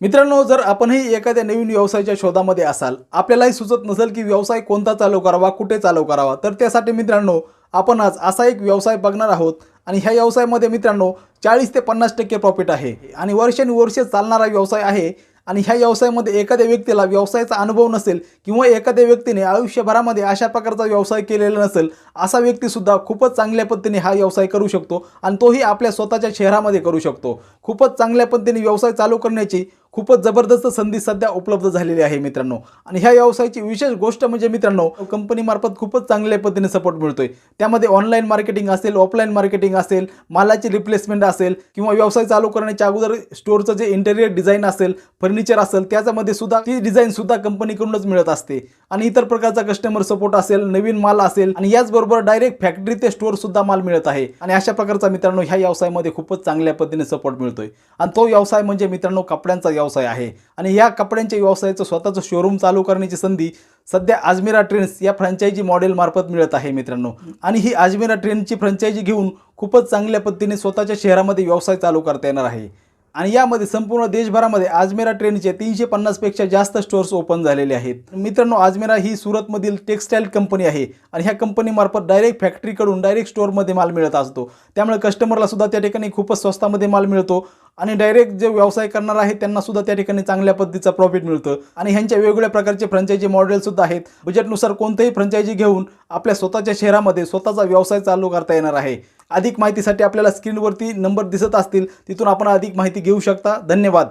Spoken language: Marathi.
मित्रांनो, जर आपणही एखाद्या नवीन व्यवसायाच्या शोधामध्ये असाल, आपल्यालाही सुचत नसेल की व्यवसाय कोणता चालू करावा, कुठे चालू करावा, तर त्यासाठी मित्रांनो आपण आज असा एक व्यवसाय बघणार आहोत आणि ह्या व्यवसायामध्ये मित्रांनो 40 ते 50% प्रॉफिट आहे आणि वर्षानुवर्षे चालणारा व्यवसाय आहे. आणि ह्या व्यवसायामध्ये एखाद्या व्यक्तीला व्यवसायाचा अनुभव नसेल किंवा एखाद्या व्यक्तीने आयुष्यभरामध्ये अशा प्रकारचा व्यवसाय केलेला नसेल, असा व्यक्तीसुद्धा खूपच चांगल्या पद्धतीने हा व्यवसाय करू शकतो आणि तोही आपल्या स्वतःच्या शहरामध्ये करू शकतो. खूपच चांगल्या पद्धतीने व्यवसाय चालू करण्याची खूपच जबरदस्त संधी सध्या उपलब्ध झालेली आहे मित्रांनो. आणि ह्या व्यवसायाची विशेष गोष्ट म्हणजे मित्रांनो, कंपनीमार्फत खूपच चांगल्या पद्धतीने सपोर्ट मिळतोय. त्यामध्ये ऑनलाईन मार्केटिंग असेल, ऑफलाईन मार्केटिंग असेल, मालाची रिप्लेसमेंट असेल किंवा व्यवसाय चालू करण्याच्या अगोदर स्टोअरचं जे इंटेरियर डिझाईन असेल, फर्निचर असेल, त्याच्यामध्ये सुद्धा ती डिझाईन सुद्धा कंपनीकडूनच मिळत असते. आणि इतर प्रकारचा कस्टमर सपोर्ट असेल, नवीन माल असेल आणि याचबरोबर डायरेक्ट फॅक्टरी ते स्टोअर सुद्धा माल मिळत आहे. आणि अशा प्रकारचा मित्रांनो ह्या व्यवसायामध्ये खूपच चांगल्या पद्धतीने सपोर्ट मिळतोय. आणि तो व्यवसाय म्हणजे मित्रांनो कपड्यांचा व्यवसाय आहे. आणि या कपड्यांच्या व्यवसायाचं स्वतःचं शोरूम चालू करण्याची संधी सध्या अजमेरा ट्रेंड्स या फ्रँचायझी मॉडेल मार्फत मिळत आहे मित्रांनो. आणि ही अजमेरा ट्रेंड्सची फ्रँचायझी घेऊन खूपच चांगल्या पद्धतीने स्वतःच्या शहरामध्ये व्यवसाय चालू करता येणार आहे. आणि यामध्ये संपूर्ण देशभरामध्ये अजमेरा ट्रेंड्सचे 350 पेक्षा जास्त स्टोअर्स ओपन झालेले आहेत. मित्रांनो, अजमेरा ही सुरतमधील टेक्सटाईल कंपनी आहे आणि ह्या कंपनीमार्फत डायरेक्ट फॅक्टरीकडून डायरेक्ट स्टोअरमध्ये माल मिळत असतो. त्यामुळे कस्टमरला सुद्धा त्या ठिकाणी खूपच स्वस्तामध्ये माल मिळतो आणि डायरेक्ट जे व्यवसाय करणार आहे त्यांना सुद्धा त्या ठिकाणी चांगल्या पद्धतीचा प्रॉफिट मिळतं. आणि ह्यांच्या वेगवेगळ्या प्रकारचे फ्रँचायझी मॉडेल सुद्धा आहेत. बजेटनुसार कोणतेही फ्रँचायझी घेऊन आपल्या स्वतःच्या शहरामध्ये स्वतःचा व्यवसाय चालू करता येणार आहे. अधिक माहितीसाठी आपल्याला स्क्रीनवरती नंबर दिसत असतील, तिथून आपण अधिक माहिती घेऊ शकता. धन्यवाद.